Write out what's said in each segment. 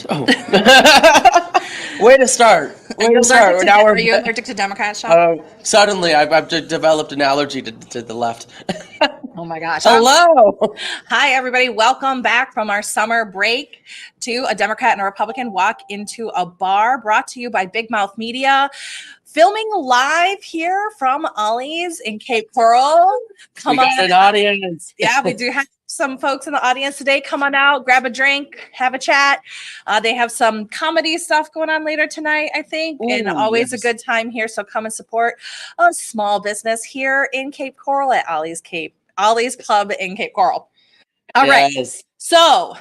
Oh. Way to start. Way to start. Are you allergic to Democrats, Sean? Suddenly, I've developed an allergy to the left. Oh my gosh. Hello. Hi, everybody. Welcome back from our summer break to A Democrat and a Republican Walk into a Bar, brought to you by Big Mouth Media. Filming live here from Ollie's in Cape Coral. We got an audience. Yeah, we do have some folks in the audience today. Come on out, grab a drink, have a chat. They have some comedy stuff going on later tonight, I think, and always a good time here. So come and support a small business here in Cape Coral at Ollie's Club in Cape Coral. All right. So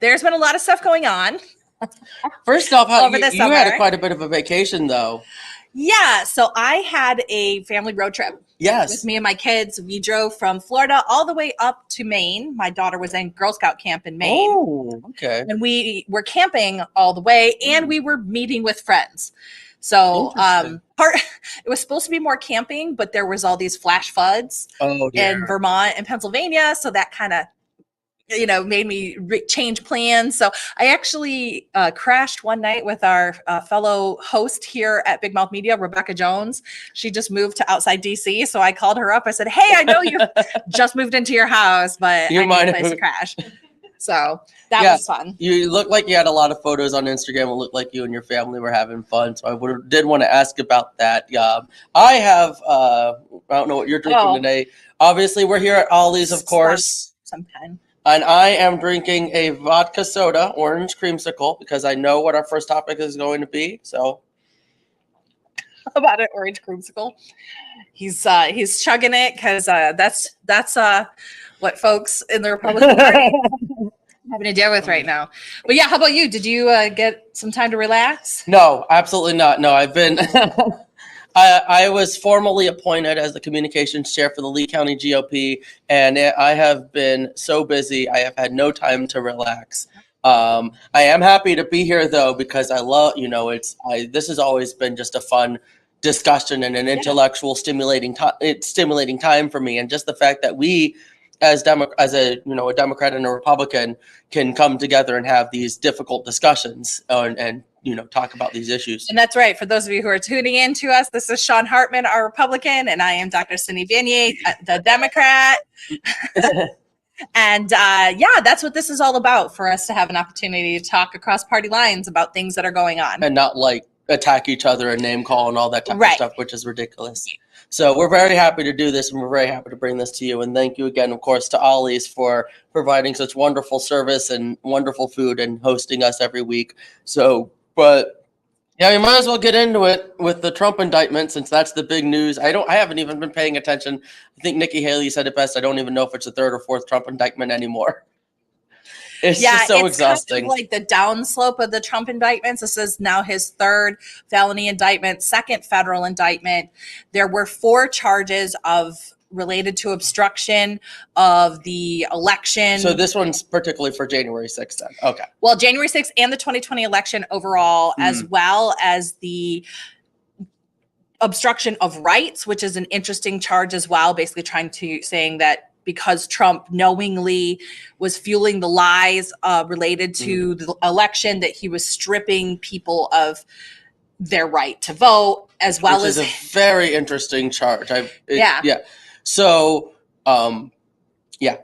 there's been a lot of stuff going on. First off, you had quite a bit of a vacation, though. Yeah, so I had a family road trip. Yes. With me and my kids. We drove from Florida all the way up to Maine. My daughter was in Girl Scout camp in Maine. Oh, okay. And we were camping all the way, and we were meeting with friends. So it was supposed to be more camping, but there was all these flash floods in Vermont and Pennsylvania. So that kind of made me change plans. So I actually crashed one night with our fellow host here at Big Mouth Media, Rebecca Jones. She just moved to outside DC. So I called her up. I said, hey, I know you just moved into your house, but I need a place to crash. So that was fun. You look like you had a lot of photos on Instagram. It looked like you and your family were having fun. So I did want to ask about that. I have, I don't know what you're drinking today. Obviously, we're here at Ollie's, of course. Sometime. And I am drinking a vodka soda, orange creamsicle, because I know what our first topic is going to be. So, about an orange creamsicle, he's chugging it because that's what folks in the Republican Party are having to deal with right now. But yeah, how about you? Did you get some time to relax? No, absolutely not. No, I've been. I was formally appointed as the communications chair for the Lee County GOP, and I have been so busy. I have had no time to relax. I am happy to be here, though, because I love, this has always been just a fun discussion and an intellectual stimulating time for me. And just the fact that we, as a Democrat and a Republican, can come together and have these difficult discussions and talk about these issues. And that's right. For those of you who are tuning in to us, this is Sean Hartman, our Republican, and I am Dr. Cindy Vanier, the Democrat. And that's what this is all about, for us to have an opportunity to talk across party lines about things that are going on. And not attack each other and name call and all that type of stuff, which is ridiculous. So we're very happy to do this, and we're very happy to bring this to you. And thank you again, of course, to Ollie's for providing such wonderful service and wonderful food and hosting us every week. So, but yeah, we might as well get into it with the Trump indictment, since that's the big news. I haven't even been paying attention. I think Nikki Haley said it best. I don't even know if it's the third or fourth Trump indictment anymore. It's just so exhausting. Kind of like the downslope of the Trump indictments. This is now his third felony indictment, second federal indictment. There were 4 charges related to obstruction of the election. So this one's particularly for January 6th then. Okay. Well, January 6th and the 2020 election overall, as well as the obstruction of rights, which is an interesting charge as well, basically saying that because Trump knowingly was fueling the lies related to the election, that he was stripping people of their right to vote, as well as... Which is a very interesting charge. So,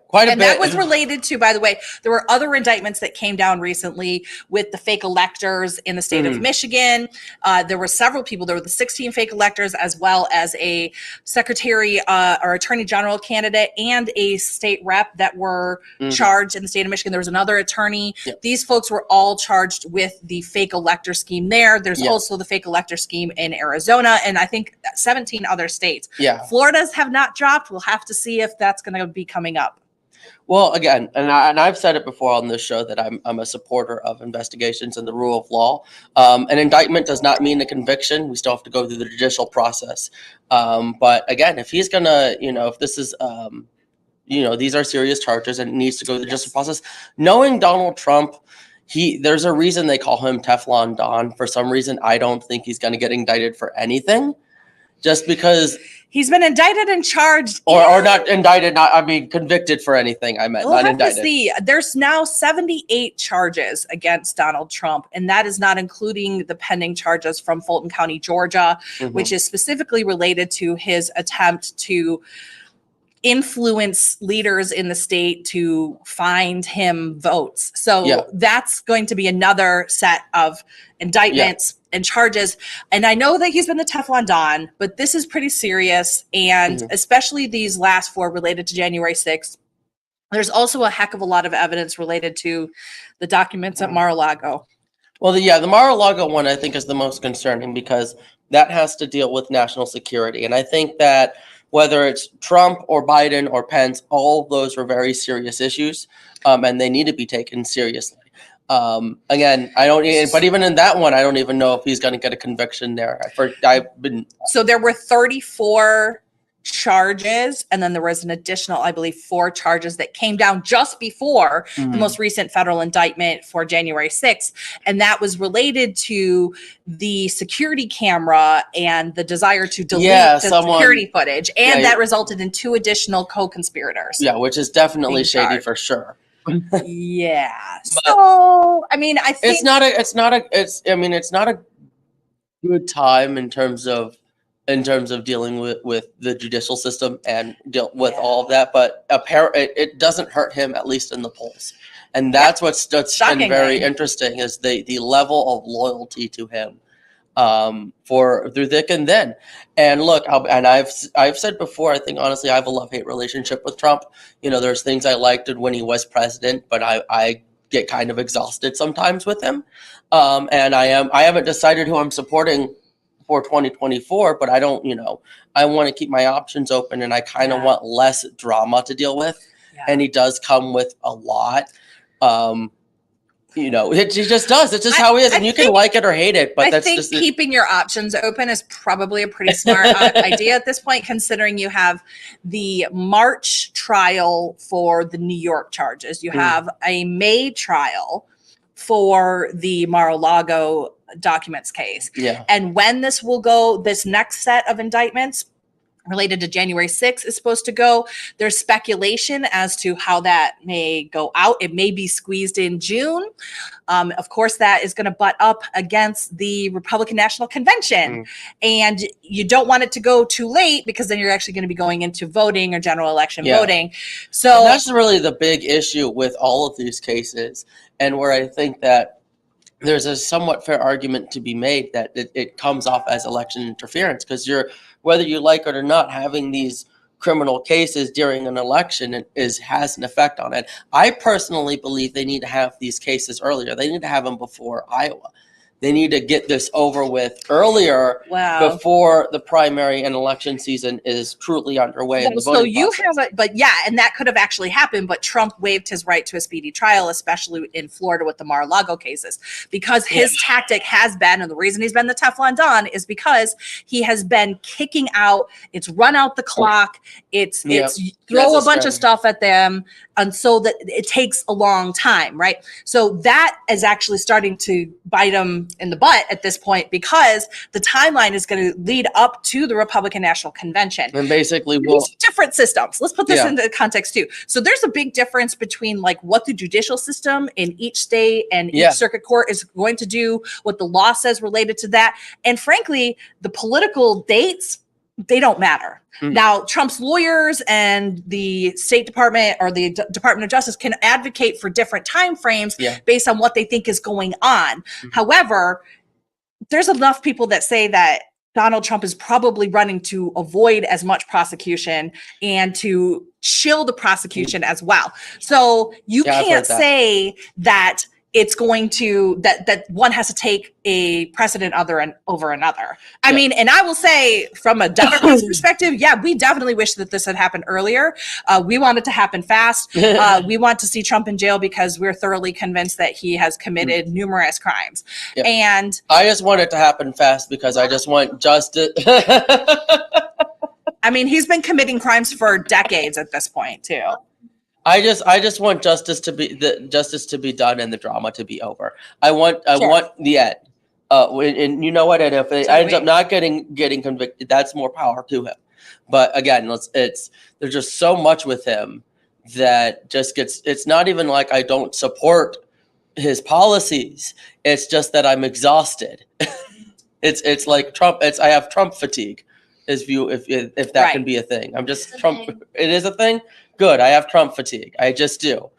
quite a bit. And that was related to, by the way, there were other indictments that came down recently with the fake electors in the state of Michigan. There were several people. There were the 16 fake electors, as well as a secretary or attorney general candidate and a state rep that were charged in the state of Michigan. There was another attorney. Yep. These folks were all charged with the fake elector scheme there. There's also the fake elector scheme in Arizona, and I think 17 other states. Yeah. Florida's have not dropped. We'll have to see if that's going to be coming up. Well, again, and I've said it before on this show that I'm a supporter of investigations and the rule of law. An indictment does not mean a conviction. We still have to go through the judicial process. But again, if he's gonna, if this is, these are serious charges and it needs to go through the judicial process. Knowing Donald Trump, there's a reason they call him Teflon Don. For some reason, I don't think he's going to get indicted for anything. just because he's been indicted and charged, or not indicted, convicted for anything. I meant not indicted. There's now 78 charges against Donald Trump, and that is not including the pending charges from Fulton County, Georgia, which is specifically related to his attempt to influence leaders in the state to find him votes. So that's going to be another set of indictments and charges. And I know that he's been the Teflon Don, but this is pretty serious. And especially these last 4 related to January 6th. There's also a heck of a lot of evidence related to the documents at Mar-a-Lago. Well, the Mar-a-Lago one I think is the most concerning because that has to deal with national security. And I think that whether it's Trump or Biden or Pence, all of those are very serious issues, and they need to be taken seriously. Again, but even in that one, I don't even know if he's going to get a conviction there. So there were 34 charges, and then there was an additional, I believe, 4 charges that came down just before the most recent federal indictment for January 6th. And that was related to the security camera and the desire to delete the security footage. And that resulted in 2 additional co-conspirators. Yeah, which is definitely shady for sure. Yeah. So, I mean, I think it's not a good time in terms of dealing with the judicial system and deal with all of that, but apparently it doesn't hurt him, at least in the polls, and that's what's been very interesting is the level of loyalty to him through thick and thin. And look, I've said before, I think honestly I have a love-hate relationship with Trump. There's things I liked when he was president, but I get kind of exhausted sometimes with him, and I haven't decided who I'm supporting for 2024, but I don't, I want to keep my options open, and I kind of want less drama to deal with. And he does come with a lot. He just does. It's just how he is, and you can like it or hate it. But that's just keeping your options open is probably a pretty smart idea at this point, considering you have the March trial for the New York charges. You have a May trial for the Mar-a-Lago documents case. Yeah. And when this next set of indictments related to January 6th is supposed to go, there's speculation as to how that may go out. It may be squeezed in June. Of course, that is going to butt up against the Republican National Convention. And you don't want it to go too late because then you're actually going to be going into voting or general election voting. So and that's really the big issue with all of these cases, and where I think that there's a somewhat fair argument to be made that it comes off as election interference, because whether you like it or not, having these criminal cases during an election has an effect on it. I personally believe they need to have these cases earlier. They need to have them before Iowa. They need to get this over with earlier before the primary and election season is truly underway. In the voting process. And that could have actually happened, but Trump waived his right to a speedy trial, especially in Florida with the Mar-a-Lago cases, because his tactic has been, and the reason he's been the Teflon Don is because he has been kicking out, it's run out the clock, it's throw a bunch of stuff at them, and so that it takes a long time, right? So that is actually starting to bite him in the butt at this point, because the timeline is going to lead up to the Republican National Convention. And basically, different systems. Let's put this into context too. So there's a big difference between like what the judicial system in each state and each circuit court is going to do, what the law says related to that, and frankly, the political dates, they don't matter. Now, Trump's lawyers and the State Department or the Department of Justice can advocate for different timeframes based on what they think is going on. However, there's enough people that say that Donald Trump is probably running to avoid as much prosecution and to chill the prosecution as well. So you can't say that it's going to that one has to take a precedent over another. I mean, and I will say from a Democrat's perspective, we definitely wish that this had happened earlier. We want it to happen fast. We want to see Trump in jail because we're thoroughly convinced that he has committed numerous crimes. And I just want it to happen fast because I just want justice. I mean, he's been committing crimes for decades at this point too. I just want justice to be done and the drama to be over. I want the end. And you know what? And if it ends up not getting convicted, that's more power to him. But again, there's just so much with him that just it's not even like I don't support his policies. It's just that I'm exhausted. It's like Trump. I have Trump fatigue. If that can be a thing. I'm just Trump. It is a thing. Good. I have Trump fatigue. I just do.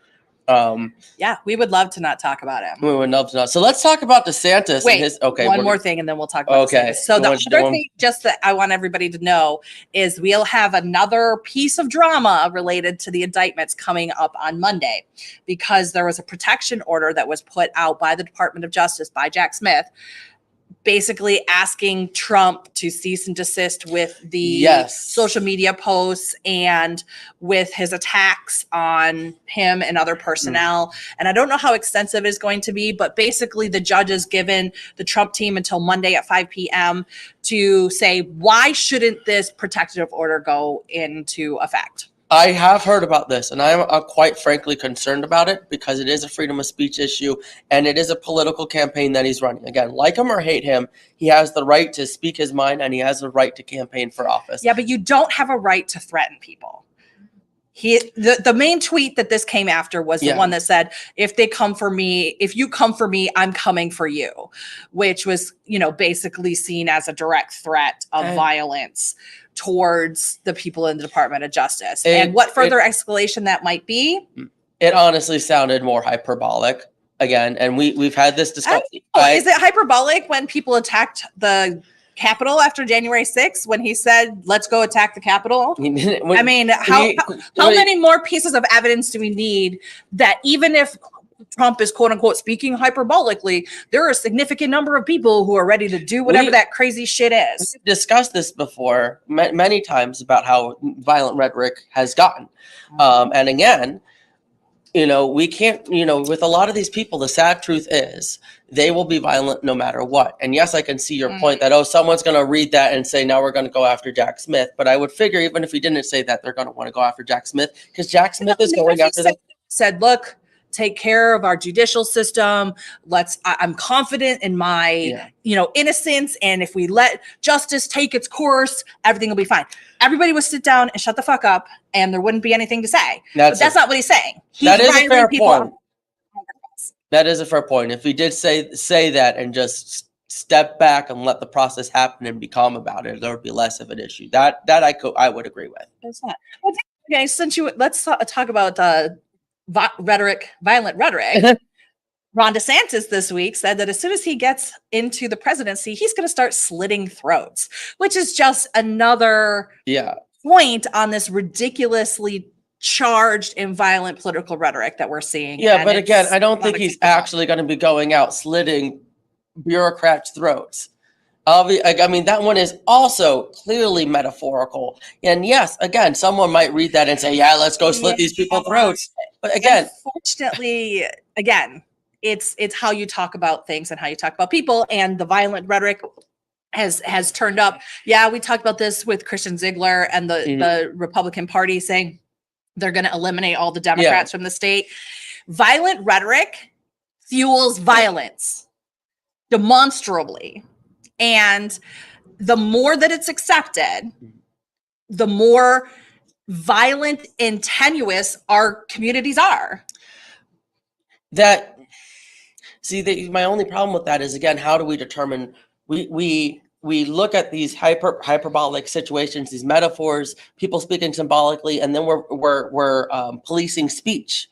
Yeah, we would love to not talk about him. We would love to not. So let's talk about DeSantis. Wait, and his, okay, one more thing, and then we'll talk about DeSantis. So the other thing, just that I want everybody to know, is we'll have another piece of drama related to the indictments coming up on Monday, because there was a protection order that was put out by the Department of Justice by Jack Smith, basically asking Trump to cease and desist with the social media posts and with his attacks on him and other personnel. And I don't know how extensive it's going to be, but basically the judge has given the Trump team until Monday at 5 p.m. to say, why shouldn't this protective order go into effect? I have heard about this, and I'm quite frankly concerned about it, because it is a freedom of speech issue, and it is a political campaign that he's running. Again, like him or hate him, he has the right to speak his mind, and he has the right to campaign for office. Yeah, but you don't have a right to threaten people. The main tweet that this came after was the one that said, if you come for me, I'm coming for you, which was, basically seen as a direct threat of violence towards the people in the Department of Justice. And what further escalation that might be? It honestly sounded more hyperbolic again. And we've had this discussion. Is it hyperbolic when people attacked the Capitol after January 6th, when he said, let's go attack the Capitol? I mean, how many more pieces of evidence do we need that even if Trump is quote unquote speaking hyperbolically, there are a significant number of people who are ready to do whatever that crazy shit is? We've discussed this before many times about how violent rhetoric has gotten. And again, we can't, with a lot of these people, the sad truth is they will be violent no matter what. And yes, I can see your point that, someone's going to read that and say, now we're going to go after Jack Smith. But I would figure even if he didn't say that, they're going to want to go after Jack Smith, because Jack Smith is going after them. Said, look, take care of our judicial system. I'm confident in my, innocence. And if we let justice take its course, everything will be fine. Everybody would sit down and shut the fuck up, and there wouldn't be anything to say. That's not what he's saying. That is a fair point. That is a fair point. If he did say that and just step back and let the process happen and be calm about it, there would be less of an issue. That I would agree with. That's not. Okay, let's talk about violent rhetoric. Ron DeSantis this week said that as soon as he gets into the presidency, he's going to start slitting throats, which is just another point on this ridiculously charged and violent political rhetoric that we're seeing. Yeah, but again, I don't think he's actually going to be going out slitting bureaucrats' throats. I mean, that one is also clearly metaphorical. And yes, again, someone might read that and say, yeah, let's go slit these people's throats. But again, unfortunately, it's how you talk about things and how you talk about people, and the violent rhetoric has turned up. Yeah, we talked about this with Christian Ziegler and the Republican Party saying they're going to eliminate all the Democrats from the state. Violent rhetoric fuels violence demonstrably. And the more that it's accepted, the more violent and tenuous our communities are. My only problem with that is, again, how do we determine? We look at these hyperbolic situations, these metaphors, people speaking symbolically, and then we're policing speech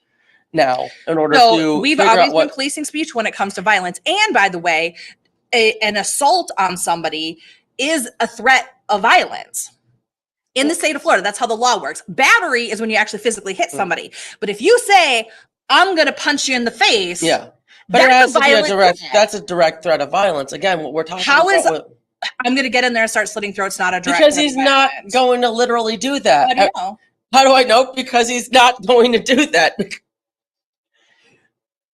now in order to. We've always been policing speech when it comes to violence. And by the way, an assault on somebody is a threat of violence in the state of Florida. That's how the law works. Battery is when you actually physically hit somebody. But if you say, I'm going to punch you in the face. But that's a direct threat of violence. Again, what we're talking about. I'm going to get in there and start slitting throats, not a direct because he's not going to literally do that. How do you know? How do I know? Because he's not going to do that.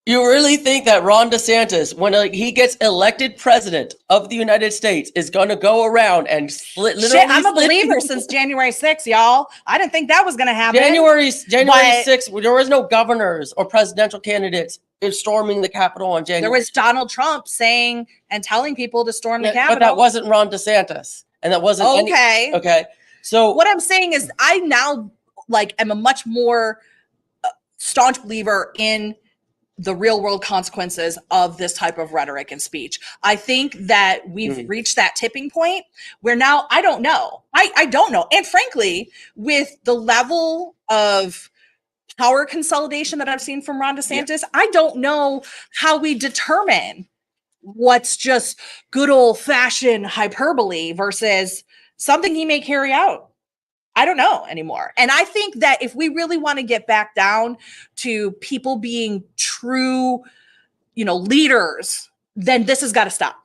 You really think that Ron DeSantis, when he gets elected president of the United States, is going to go around and I'm a believer since January 6th, y'all. I didn't think that was going to happen. January 6th, there was no governors or presidential candidates storming the Capitol on January. There was Donald Trump saying and telling people to storm the Capitol. But that wasn't Ron DeSantis. And that wasn't okay. So what I'm saying is I now am a much more staunch believer in the real world consequences of this type of rhetoric and speech. I think that we've reached that tipping point where now I don't know. I don't know. And frankly, with the level of power consolidation that I've seen from Ron DeSantis, I don't know how we determine what's just good old fashioned hyperbole versus something he may carry out. I don't know anymore. And I think that if we really want to get back down to people being true, leaders, then this has got to stop.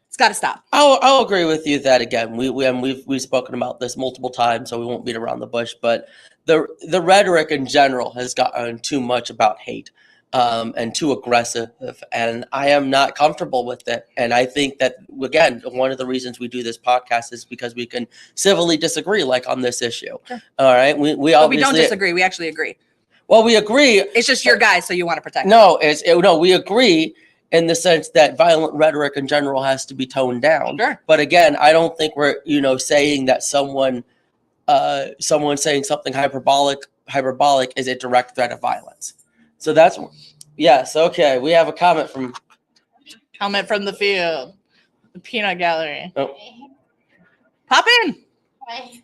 It's got to stop. I'll agree with you that again, we've spoken about this multiple times, so we won't beat around the bush, but the rhetoric in general has gotten too much about hate. And too aggressive, and I am not comfortable with it. And I think that, again, one of the reasons we do this podcast is because we can civilly disagree, like on this issue. Sure. All right, we don't disagree. We actually agree. Well, we agree. It's just your guy, so you want to protect. No, we agree in the sense that violent rhetoric in general has to be toned down. Sure. But again, I don't think we're saying that someone saying something hyperbolic is a direct threat of violence. So yes, okay. We have a comment from the field, the peanut gallery. Oh. Pop in. Hi.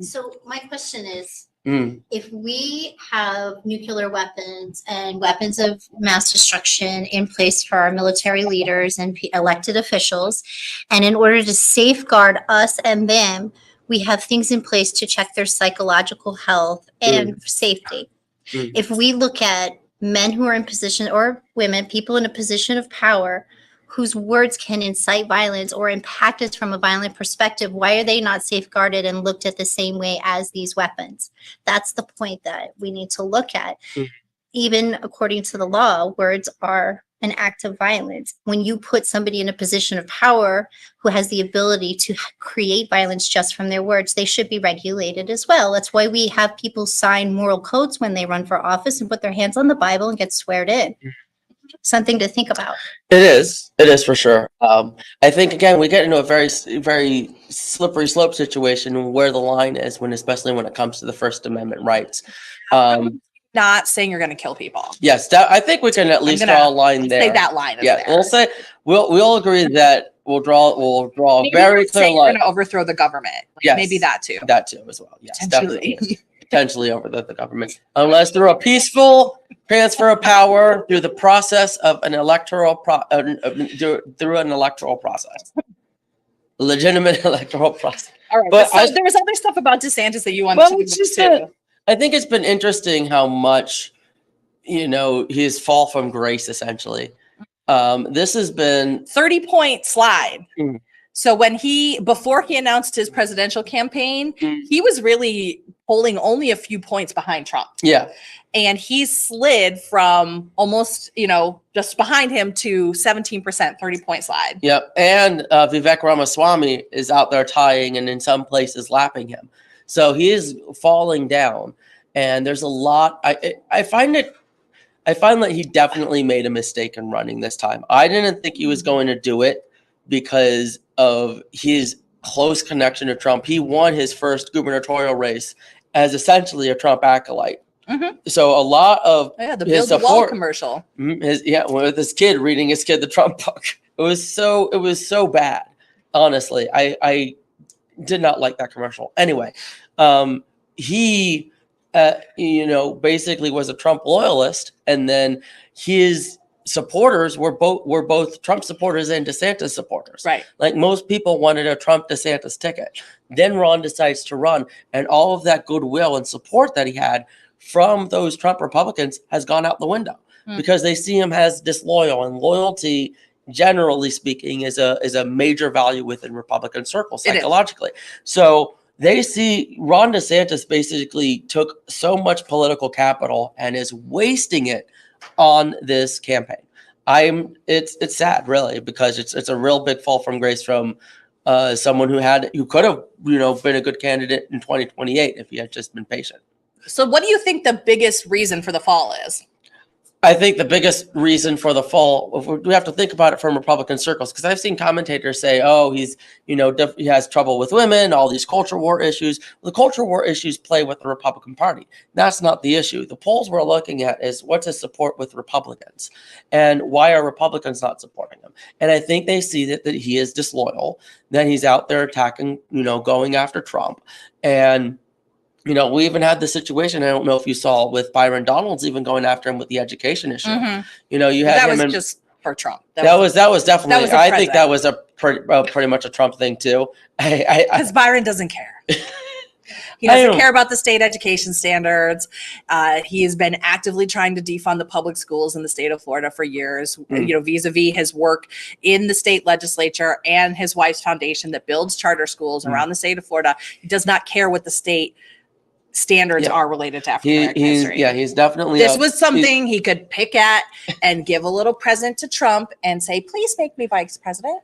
So my question is, if we have nuclear weapons and weapons of mass destruction in place for our military leaders and elected officials, and in order to safeguard us and them, we have things in place to check their psychological health and safety. If we look at men who are in position, or women, people in a position of power, whose words can incite violence or impact us from a violent perspective, why are they not safeguarded and looked at the same way as these weapons? That's the point that we need to look at. Even according to the law, words are an act of violence. When you put somebody in a position of power who has the ability to create violence just from their words, they should be regulated as well. That's why we have people sign moral codes when they run for office and put their hands on the Bible and get sweared in. Something to think about. It is for sure. I think, again, we get into a very, very slippery slope situation where the line is, especially when it comes to the First Amendment rights. Not saying you're going to kill people. Yes, I think we can at least draw a line there. Say that line. We'll agree that we'll draw maybe a very clear line. We're going to overthrow the government. Yes, maybe that too. That too as well. Yes, definitely. Potentially overthrow the government, unless through a peaceful transfer of power through the process of an electoral process, legitimate electoral process. All right, but there was other stuff about DeSantis that you wanted to too. I think it's been interesting how much, his fall from grace, essentially. This has been 30-point slide. So before he announced his presidential campaign, he was really polling only a few points behind Trump. Yeah. And he slid from almost, just behind him to 17%, 30-point slide. Yep. And Vivek Ramaswamy is out there tying and in some places lapping him. So he is falling down, and there's a lot. I find that he definitely made a mistake in running this time. I didn't think he was going to do it because of his close connection to Trump. He won his first gubernatorial race as essentially a Trump acolyte. So a lot of the Build the Wall commercial. With this kid reading his kid the Trump book. It was so bad. Honestly, I did not like that commercial. Anyway, he, basically was a Trump loyalist, and then his supporters were both Trump supporters and DeSantis supporters. Right. Like most people wanted a Trump DeSantis ticket. Then Ron decides to run, and all of that goodwill and support that he had from those Trump Republicans has gone out the window because they see him as disloyal, and loyalty, generally speaking, is a major value within Republican circles psychologically. So they see Ron DeSantis basically took so much political capital and is wasting it on this campaign. It's sad, really, because it's a real big fall from grace from someone who could have, been a good candidate in 2028 if he had just been patient. So what do you think the biggest reason for the fall is? I think the biggest reason for the fall, we have to think about it from Republican circles, because I've seen commentators say, "Oh, he has trouble with women, all these culture war issues." The culture war issues play with the Republican Party. That's not the issue. The polls we're looking at is what's his support with Republicans, and why are Republicans not supporting him? And I think they see that he is disloyal, that he's out there attacking, going after Trump, and. We even had the situation, I don't know if you saw, with Byron Donalds even going after him with the education issue. Mm-hmm. You had that him was just for Trump. That was definitely, I think that was pretty much a Trump thing too. Because Byron doesn't care. He doesn't care about the state education standards. He has been actively trying to defund the public schools in the state of Florida for years, vis-a-vis his work in the state legislature and his wife's foundation that builds charter schools around the state of Florida. He does not care what the state standards are related to African American history. Yeah, he's definitely. This was something he could pick at and give a little present to Trump and say, "Please make me vice president."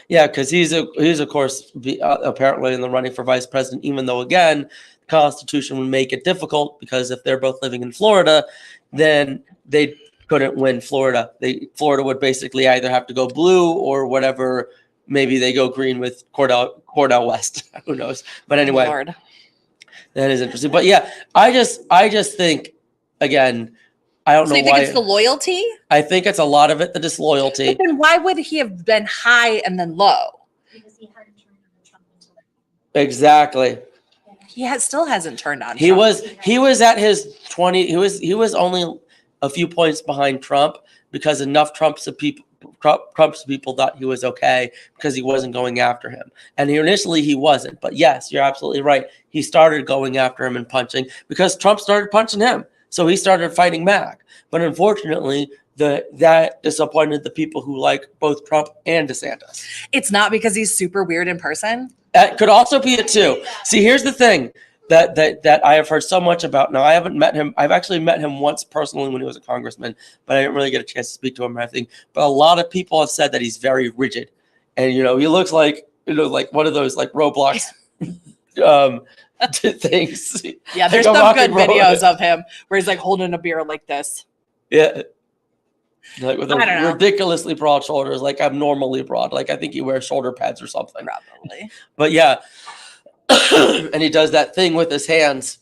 Yeah, because he's of course apparently in the running for vice president, even though again the Constitution would make it difficult, because if they're both living in Florida, then they couldn't win Florida. Florida would basically either have to go blue or whatever. Maybe they go green with Cordell West. Who knows? But anyway. Lord. That is interesting. But yeah, I just think, again, I don't know why. So you think it's the loyalty? I think it's a lot of it, the disloyalty. But then why would he have been high and then low? Because he hadn't turned on Trump until. Exactly. He still hasn't turned on Trump. He was at his 20. He was only a few points behind Trump because enough Trump's people thought he was okay because he wasn't going after him. And initially he wasn't. But yes, you're absolutely right. He started going after him and punching because Trump started punching him. So he started fighting back. But unfortunately, that disappointed the people who like both Trump and DeSantis. It's not because he's super weird in person. That could also be it too. See, here's the thing that I have heard so much about. Now, I haven't met him. I've actually met him once personally when he was a congressman, but I didn't really get a chance to speak to him or anything. But a lot of people have said that he's very rigid. And, he looks like, like one of those like Roblox things. Yeah, there's some good videos of him where he's like holding a beer like this. Yeah. Like with ridiculously broad shoulders, like abnormally broad. Like I think he wears shoulder pads or something. Probably. But yeah. And he does that thing with his hands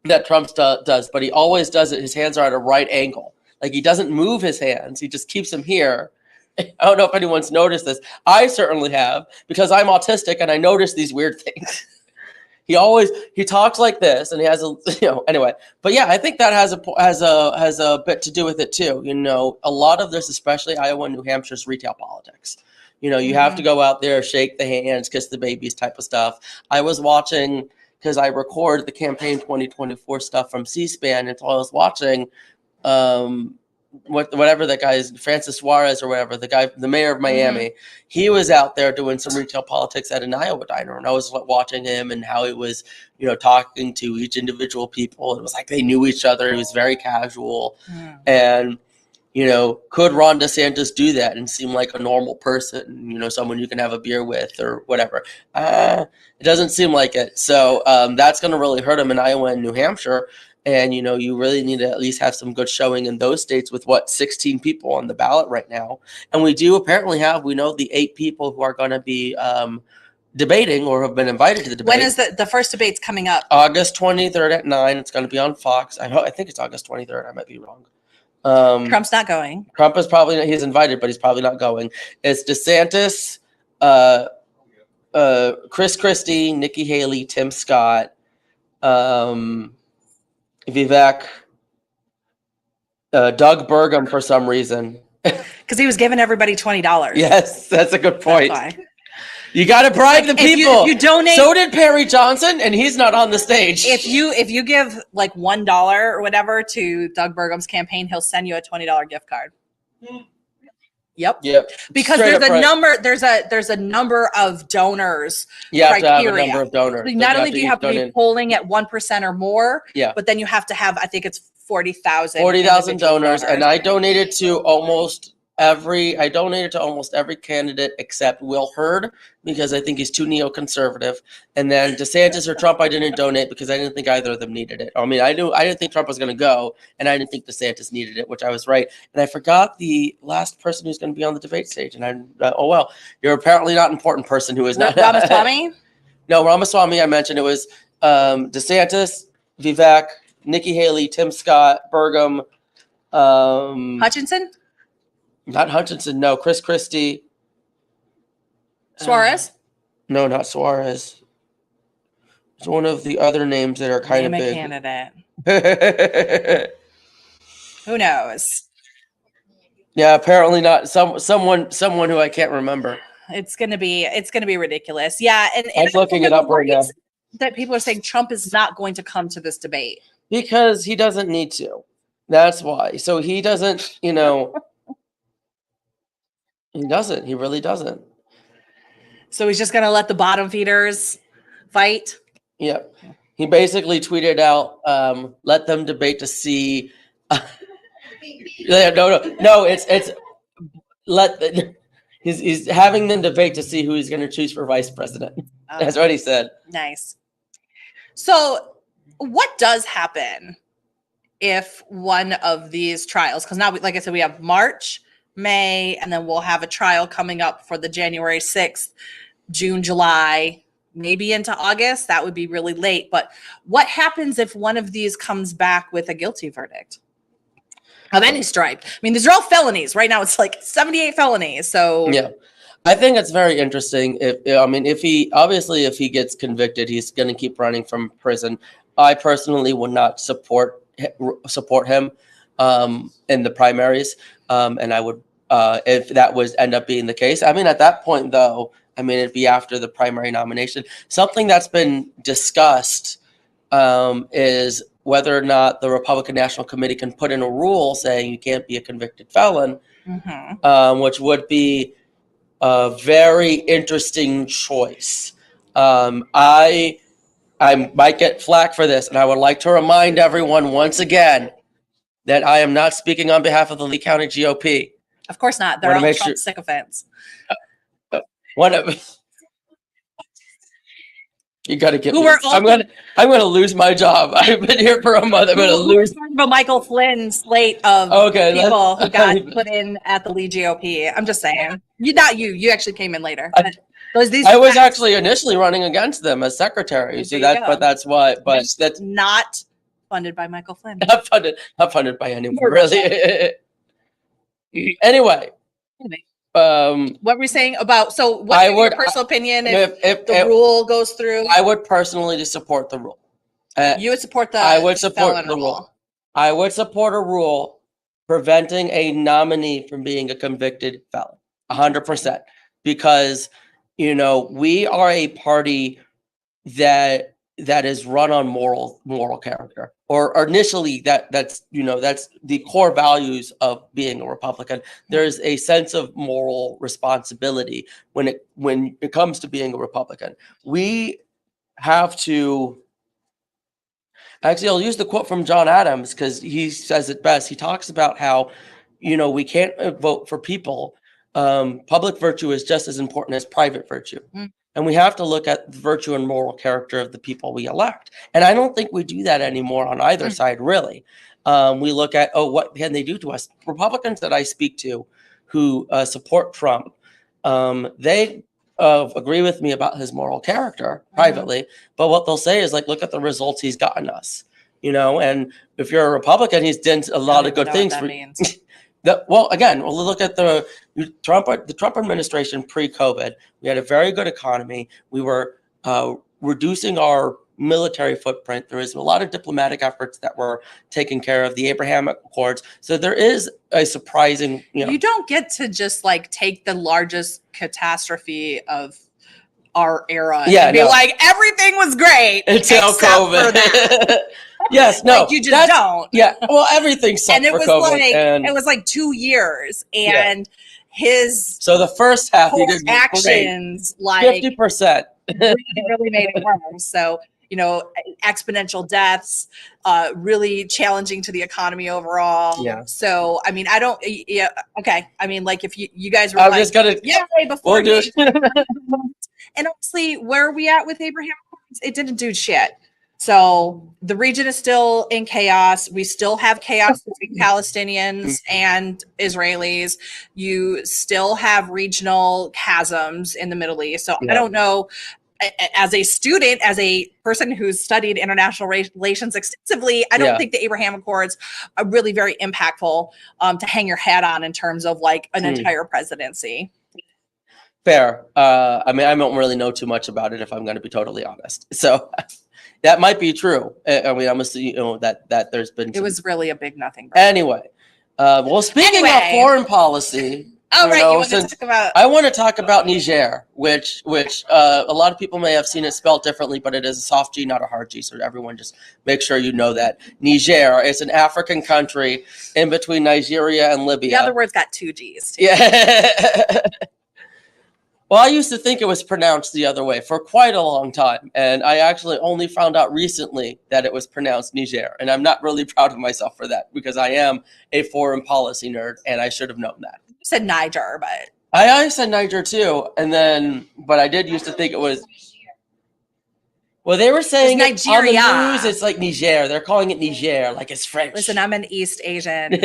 that Trump does, but he always does it. His hands are at a right angle. Like he doesn't move his hands. He just keeps them here. I don't know if anyone's noticed this. I certainly have, because I'm autistic and I notice these weird things. He talks like this, and he has anyway. But yeah, I think that has a bit to do with it too. A lot of this, especially Iowa and New Hampshire's retail politics. You have to go out there, shake the hands, kiss the babies type of stuff. I was watching, because I record the campaign 2024 stuff from C-SPAN, and so I was watching whatever that guy is, Francis Suarez or whatever, the mayor of Miami. He was out there doing some retail politics at an Iowa diner, and I was watching him and how he was, talking to each individual people. It was like they knew each other. He was very casual. And could Ron DeSantis do that and seem like a normal person, someone you can have a beer with or whatever? It doesn't seem like it. So that's going to really hurt him in Iowa and New Hampshire. And, you really need to at least have some good showing in those states with 16 people on the ballot right now. And we do apparently we know the 8 people who are going to be debating or have been invited to the debate. When is the first debate's coming up? August 23rd at 9. It's going to be on Fox. I think it's August 23rd. I might be wrong. Trump's not going. Trump is he's invited, but he's probably not going. It's DeSantis, Chris Christie, Nikki Haley, Tim Scott, Vivek, Doug Burgum for some reason. Because he was giving everybody $20. Yes, that's a good point. You got to bribe the people. If you donate, so did Perry Johnson, and he's not on the stage. If you give like $1 or whatever to Doug Burgum's campaign, he'll send you a $20 gift card. Yep. Because there's a number of donors. You have to have a number of donors. Not only do you have to be polling at 1% or more, but then you have to have, I think it's 40,000 donors, and I donated to almost every candidate except Will Hurd, because I think he's too neoconservative. And then DeSantis or Trump, I didn't donate because I didn't think either of them needed it. I mean, I didn't think Trump was going to go, and I didn't think DeSantis needed it, which I was right. And I forgot the last person who's going to be on the debate stage. And oh well, you're apparently not an important person who is not. Ramaswamy? No, Ramaswamy. I mentioned it was DeSantis, Vivek, Nikki Haley, Tim Scott, Burgum, Hutchinson? Not Hutchinson, no. Chris Christie. Suarez? No, not Suarez. It's one of the other names that are kind of big. Candidate. Who knows? Yeah, apparently not. Someone who I can't remember. It's gonna be ridiculous. Yeah, and I'm looking it up right now. That people are saying Trump is not going to come to this debate because he doesn't need to. That's why. So he doesn't, He doesn't. He really doesn't. So he's just going to let the bottom feeders fight? Yep. He basically tweeted out, let them debate to see. No, it's he's having them debate to see who he's going to choose for vice president. That's what he said. Nice. So what does happen if one of these trials, because now, like I said, we have March, May, and then we'll have a trial coming up for the January 6th, June, July, maybe into August. That would be really late. But what happens if one of these comes back with a guilty verdict of any stripe? I mean, these are all felonies. Right now, it's like 78 felonies. So yeah, I think it's very interesting. If he gets convicted, he's going to keep running from prison. I personally would not support him in the primaries, and I would. If that was end up being the case. I mean, at that point, though, it'd be after the primary nomination. Something that's been discussed is whether or not the Republican National Committee can put in a rule saying you can't be a convicted felon, which would be a very interesting choice. I might get flack for this, and I would like to remind everyone once again that I am not speaking on behalf of the Lee County GOP. Of course not. They're all Trump sycophants. You got to get me. I'm gonna lose my job. I've been here for a month. I'm gonna lose. But Michael Flynn slate of people who got put in at the Lee GOP. I'm just saying. You actually came in later. I was actually initially running against them as secretary. So that's why. But that's not funded by Michael Flynn. Not funded by anyone really. Anyway, what were we saying about? So, what's your personal opinion if the rule goes through? I would personally just support the rule. You would support the. I would support the rule. I would support a rule preventing a nominee from being a convicted felon, 100%, because we are a party that is run on moral character, or initially that's the core values of being a Republican. There's a sense of moral responsibility when it comes to being a Republican. We have to. Actually, I'll use the quote from John Adams because he says it best. He talks about how, we can't vote for people. Public virtue is just as important as private virtue. And we have to look at the virtue and moral character of the people we elect. And I don't think we do that anymore on either side, really. We look at, what can they do to us? Republicans that I speak to who support Trump, they agree with me about his moral character privately. But what they'll say is, look at the results he's gotten us. And if you're a Republican, he's done a lot of good things. We'll look at the Trump administration pre-COVID. We had a very good economy. We were reducing our military footprint. There is a lot of diplomatic efforts that were taken care of, the Abrahamic Accords. So there is a surprising, You don't get to just take the largest catastrophe of our era and be like, everything was great until COVID. Yes, no, you just don't. Yeah, well, everything sucked and it for was COVID. It was 2 years, and his the first half he did actions 50% really made it worse. So exponential deaths, really challenging to the economy overall. Yeah. So, I mean, I don't, yeah, okay. I mean, like if you guys were I'm like, just gonna, yeah, before we'll do it. and honestly, where are we at with Abraham Accords? It didn't do shit. So the region is still in chaos. We still have chaos between Palestinians and Israelis. You still have regional chasms in the Middle East. So I don't know, as a student, as a person who's studied international relations extensively, I don't think the Abraham Accords are really very impactful to hang your hat on in terms of like an entire presidency. Fair. I mean, I don't really know too much about it, if I'm going to be totally honest. So that might be true. I mean, I'm assuming that there's been. It was really a big nothing. Anyway, well, speaking of foreign policy. Oh, right. You want to talk about? I want to talk about Niger, which a lot of people may have seen it spelled differently, but it is a soft G, not a hard G. So everyone just make sure you know that. Niger is an African country in between Nigeria and Libya. The other word's got 2 G's. Too. Yeah. Well, I used to think it was pronounced the other way for quite a long time. And I actually only found out recently that it was pronounced Niger. And I'm not really proud of myself for that because I am a foreign policy nerd and I should have known that. You said Niger, but I said Niger too. And then, but I did used to think it was. Well, they were saying it on the news, it's like Niger. They're calling it Niger, like it's French. Listen, I'm an East Asian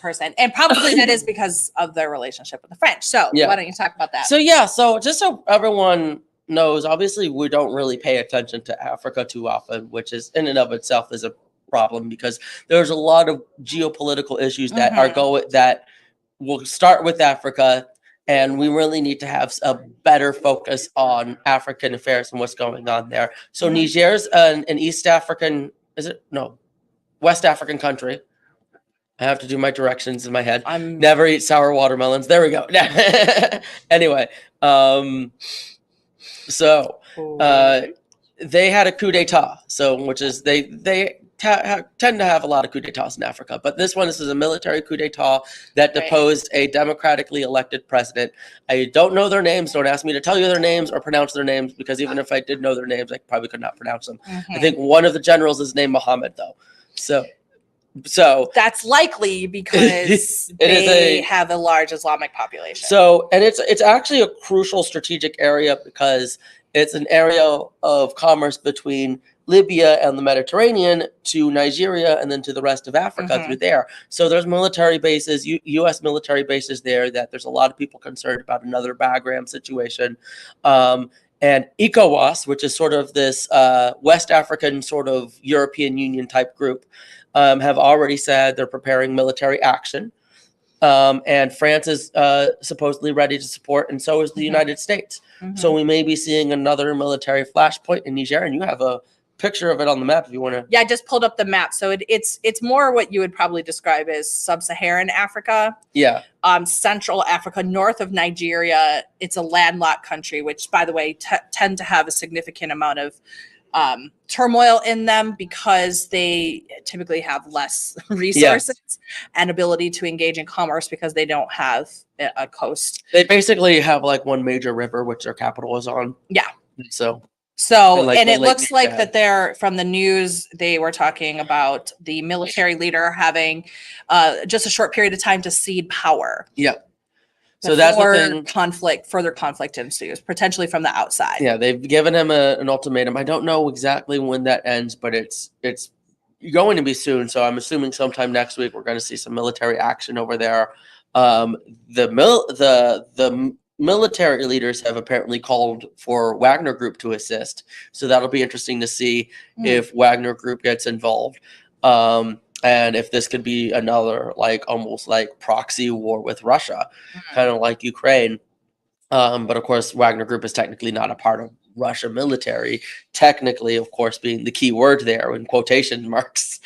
person, and probably that is because of their relationship with the French. So why don't you talk about that? So so just so everyone knows, obviously we don't really pay attention to Africa too often, which is in and of itself is a problem because there's a lot of geopolitical issues that that will start with Africa, and we really need to have a better focus on African affairs and what's going on there. So Niger's an East African, West African country. I have to do my directions in my head. Never eat sour watermelons. There we go. Anyway, so they had a coup d'etat. So, which is they tend to have a lot of coup d'etats in Africa, but this is a military coup d'etat that deposed a democratically elected president. I don't know their names. Don't ask me to tell you their names or pronounce their names because even if I did know their names, I probably could not pronounce them. I think one of the generals is named Mohammed, though. So that's likely because they have a large Islamic population. So, and it's actually a crucial strategic area because it's an area of commerce between Libya and the Mediterranean to Nigeria and then to the rest of Africa through there. So there's military bases, U.S. military bases there that there's a lot of people concerned about another Bagram situation. And ECOWAS, which is sort of this West African sort of European Union type group, have already said they're preparing military action. And France is supposedly ready to support, and so is the United States. So we may be seeing another military flashpoint in Niger, and you have a picture of it on the map if you want to. Yeah, I just pulled up the map. So it's more what you would probably describe as sub-Saharan Africa. Yeah. Central Africa, north of Nigeria. It's a landlocked country, which, by the way, tend to have a significant amount of turmoil in them because they typically have less resources and ability to engage in commerce because they don't have a coast. They basically have like one major river, which their capital is on. Yeah. So and it looks like that they're from the news. They were talking about the military leader having just a short period of time to cede power. Yeah. So that's the thing. Further conflict ensues, potentially from the outside. Yeah, they've given him an ultimatum. I don't know exactly when that ends, but it's going to be soon. So I'm assuming sometime next week we're going to see some military action over there. The military leaders have apparently called for Wagner Group to assist. So that'll be interesting to see if Wagner Group gets involved. And if this could be another almost like proxy war with Russia, kind of like Ukraine. But of course, Wagner Group is technically not a part of Russia military, technically, of course, being the key word there in quotation marks.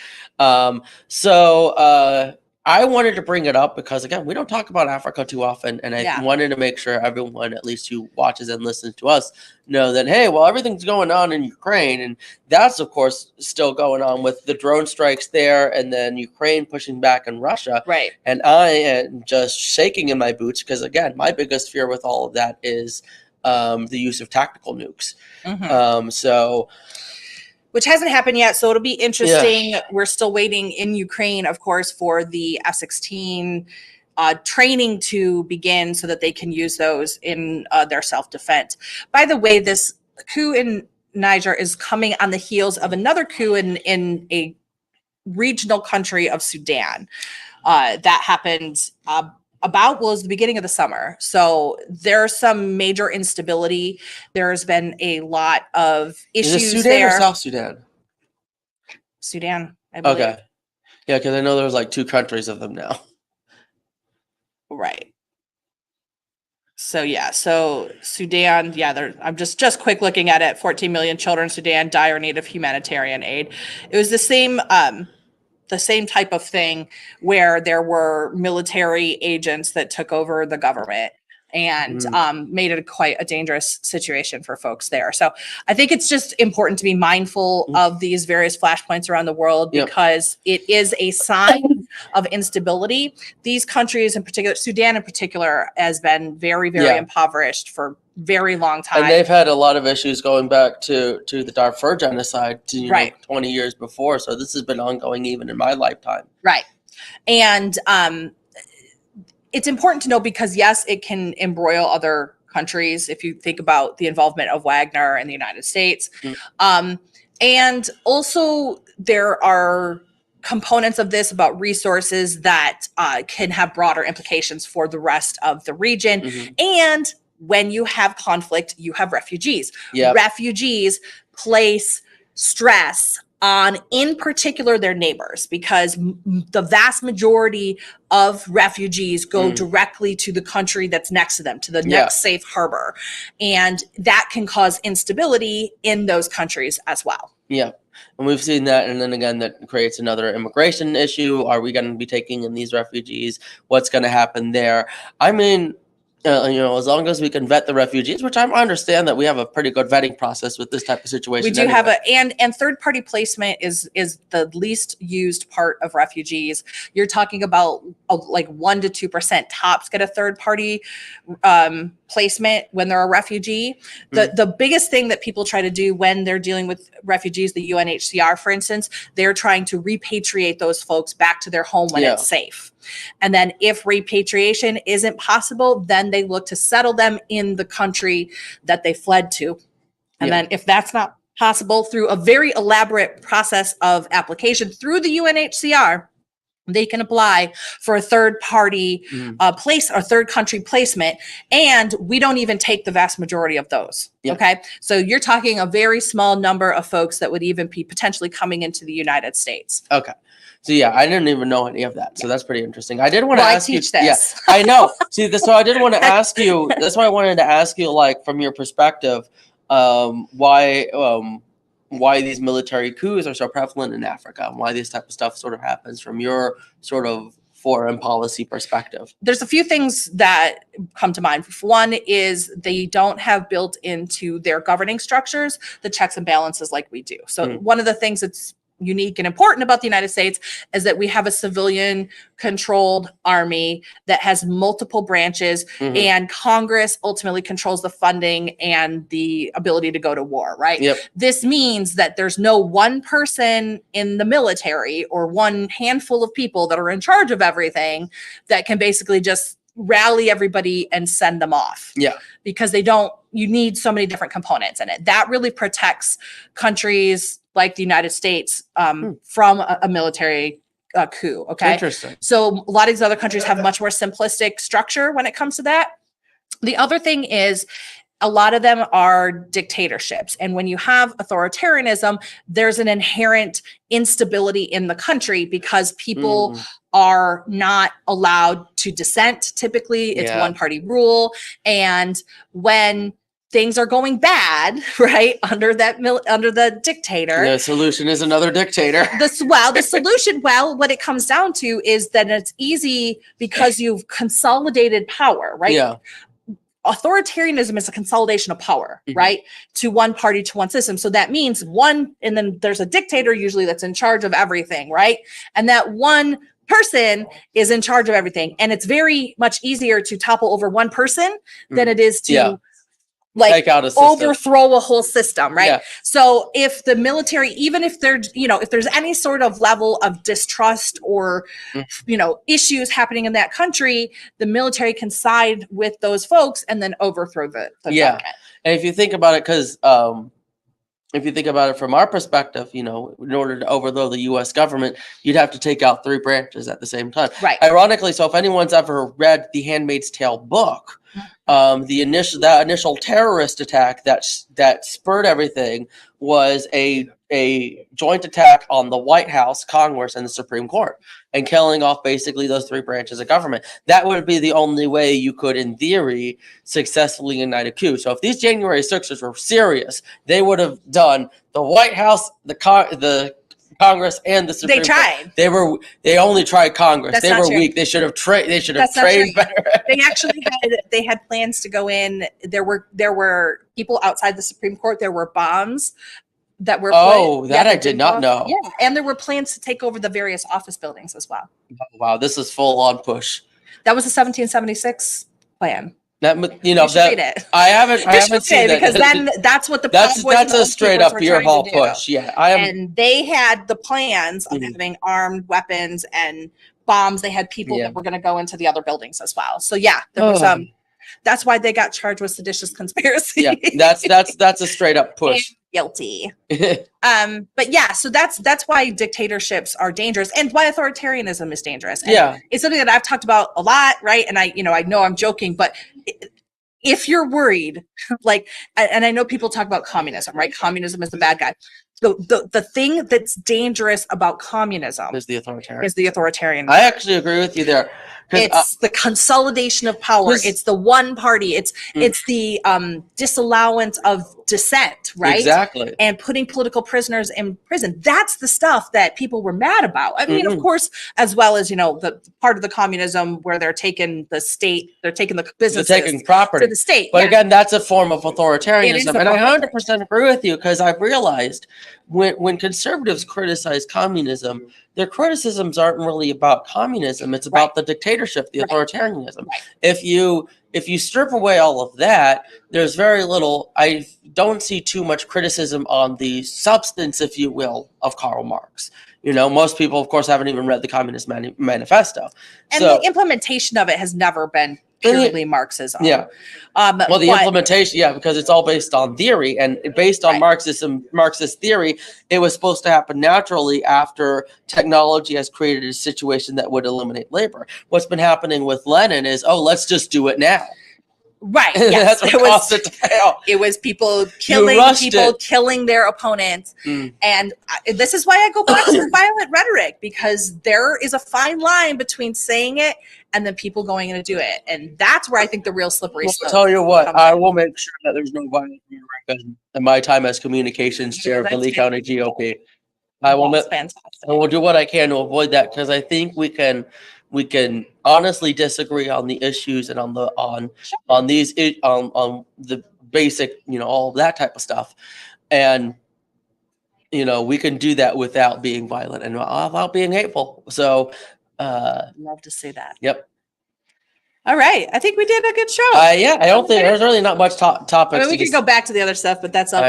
I wanted to bring it up because, again, we don't talk about Africa too often. And I wanted to make sure everyone, at least who watches and listens to us, know that, hey, well, everything's going on in Ukraine. And that's, of course, still going on with the drone strikes there and then Ukraine pushing back on Russia. Right. And I am just shaking in my boots because, again, my biggest fear with all of that is the use of tactical nukes. Which hasn't happened yet, so it'll be interesting. Yeah. We're still waiting in Ukraine, of course, for the F-16 training to begin so that they can use those in their self-defense. By the way, this coup in Niger is coming on the heels of another coup in a regional country of Sudan that happened was the beginning of the summer. So there's some major instability. There's been a lot of issues there. Is it Sudan or South Sudan? Sudan, I believe. Okay. Yeah, because I know there's like 2 countries of them now. Right. So yeah, so Sudan, I'm just quick looking at it. 14 million children, Sudan, dire need of humanitarian aid. It was the same type of thing where there were military agents that took over the government and made it quite a dangerous situation for folks there. So I think it's just important to be mindful of these various flashpoints around the world because it is a sign of instability. These countries in particular, Sudan in particular, has been very, very impoverished for very long time. And they've had a lot of issues going back to the Darfur genocide 20 years before. So this has been ongoing even in my lifetime. Right. And it's important to know because, yes, it can embroil other countries if you think about the involvement of Wagner in the United States. And also there are components of this about resources that can have broader implications for the rest of the region. And when you have conflict, you have refugees. Refugees place stress on, in particular, their neighbors, because the vast majority of refugees go directly to the country that's next to them, to the next safe harbor. And that can cause instability in those countries as well. Yeah. And we've seen that. And then again, that creates another immigration issue. Are we going to be taking in these refugees? What's going to happen there? I mean, as long as we can vet the refugees, which I understand that we have a pretty good vetting process with this type of situation. We do have and third-party placement is the least used part of refugees. You're talking about like 1% to 2% tops get a third-party placement when they're a refugee. The biggest thing that people try to do when they're dealing with refugees, the UNHCR, for instance, they're trying to repatriate those folks back to their home when it's safe. And then if repatriation isn't possible, then they look to settle them in the country that they fled to. And then if that's not possible, through a very elaborate process of application through the UNHCR, they can apply for a third party place or third country placement. And we don't even take the vast majority of those. Okay. So you're talking a very small number of folks that would even be potentially coming into the United States. Okay. So I didn't even know any of that. So that's pretty interesting. I did want to ask you. I teach this. Yeah, I know. So I did want to ask you. That's why I wanted to ask you, like, from your perspective, why these military coups are so prevalent in Africa, and why this type of stuff sort of happens from your sort of foreign policy perspective. There's a few things that come to mind. One is they don't have built into their governing structures the checks and balances like we do. So one of the things that's unique and important about the United States is that we have a civilian controlled army that has multiple branches and Congress ultimately controls the funding and the ability to go to war, right? This means that there's no one person in the military or one handful of people that are in charge of everything that can basically just rally everybody and send them off. Because you need so many different components in it. That really protects countries like the United States from a military coup. Okay. Interesting. So a lot of these other countries have much more simplistic structure when it comes to that. The other thing is a lot of them are dictatorships. And when you have authoritarianism, there's an inherent instability in the country because people are not allowed to dissent. Typically, it's one party rule. And when things are going bad, right, under the dictator, the solution is another dictator. The solution, what it comes down to is that it's easy because you've consolidated power, right? Authoritarianism is a consolidation of power, right, to one party, to one system. So that means and then there's a dictator usually that's in charge of everything, right? And that one person is in charge of everything. And it's very much easier to topple over one person than it is to like take out a system. overthrow a whole system, right? Yeah. So if the military, even if there's, if there's any sort of level of distrust or, issues happening in that country, the military can side with those folks and then overthrow the government. And if you think about it, because if you think about it from our perspective, in order to overthrow the U.S. government, you'd have to take out 3 branches at the same time. Right. Ironically, so if anyone's ever read the Handmaid's Tale book, that initial terrorist attack that spurred everything was a joint attack on the White House, Congress, and the Supreme Court, and killing off basically those 3 branches of government. That would be the only way you could, in theory, successfully unite a coup. So if these January 6ers were serious, they would have done the White House, the Congress, and the Supreme Court. They tried. They only tried Congress. That's they not were true. weak. They should have trained better. They actually had plans to go in. There were people outside the Supreme Court. There were bombs that were I did not know. Yeah, and there were plans to take over the various office buildings as well. Oh, wow, this is full on push. That was a 1776 plan. That you should read it. I haven't seen that, because then that's what that's a straight up beer hall push. Yeah, and they had the plans of having armed weapons and bombs. They had people that were going to go into the other buildings as well. So yeah, there was that's why they got charged with seditious conspiracy. Yeah, that's a straight up push. Guilty. But yeah, so that's why dictatorships are dangerous and why authoritarianism is dangerous. And it's something that I've talked about a lot, right? And I know I'm joking, but if you're worried, and I know people talk about communism, right? Communism is the bad guy. The thing that's dangerous about communism is the authoritarian. authoritarianism. I actually agree with you there. It's the consolidation of power. It's the one party. It's the disallowance of dissent, right? Exactly. And putting political prisoners in prison. That's the stuff that people were mad about. I mean, of course, as well as, the part of the communism where they're taking the state, they're taking the businesses, they're taking property to the state. But again, that's a form of authoritarianism. And I 100% agree with you, because I've realized when conservatives criticize communism, their criticisms aren't really about communism. It's about the dictatorship, the authoritarianism. If you strip away all of that, there's very little. I don't see too much criticism on the substance, if you will, of Karl Marx. Most people, of course, haven't even read the Communist Manifesto. And the implementation of it has never been purely Marxism. Yeah. Well, the implementation, because it's all based on theory, and based on Marxist theory, it was supposed to happen naturally after technology has created a situation that would eliminate labor. What's been happening with Lenin is, let's just do it now. Right. Yes. That's what caused it to fail. It was people killing their opponents. And this is why I go back to violent rhetoric, because there is a fine line between saying it and then people going in to do it. And that's where I think the real slippery slope. I'll tell you what, I will make sure that there's no violent rhetoric in my time as communications chair of the Lee County GOP. I will do what I can to avoid that, because I think we can honestly disagree on the issues and on the basic, all of that type of stuff. And, we can do that without being violent and without being hateful. So, love to see that. Yep. All right. I think we did a good show. I don't think there's really not much topics. I mean, we could go back to the other stuff, but that's all.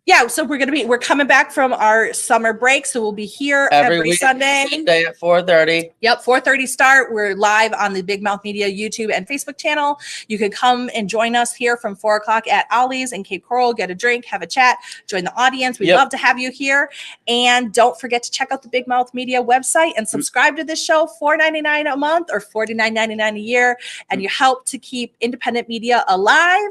Yeah. So we're coming back from our summer break. So we'll be here every Sunday at 4:30. Yep. 4:30 start. We're live on the Big Mouth Media YouTube and Facebook channel. You can come and join us here from 4:00 at Ollie's in Cape Coral, get a drink, have a chat, join the audience. We'd love to have you here. And don't forget to check out the Big Mouth Media website and subscribe to this show, $4.99 a month or $49.99 a year. And you help to keep independent media alive.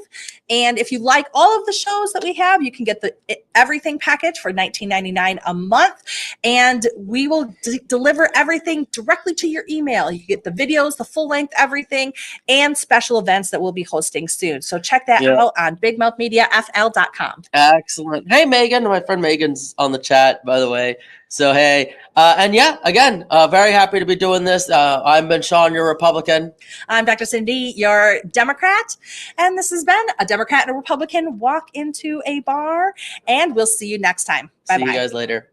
And if you like all of the shows that we have, you can get the everything package for $19.99 a month. And we will deliver everything directly to your email. You get the videos, the full length, everything, and special events that we'll be hosting soon. So check that out on bigmouthmediafl.com. Excellent. Hey, Megan. My friend Megan's on the chat, by the way. So, hey, and again, very happy to be doing this. I'm Ben Sean, your Republican. I'm Dr. Cindy, your Democrat. And this has been a Democrat and a Republican walk into a bar. And we'll see you next time. Bye-bye. See you guys later.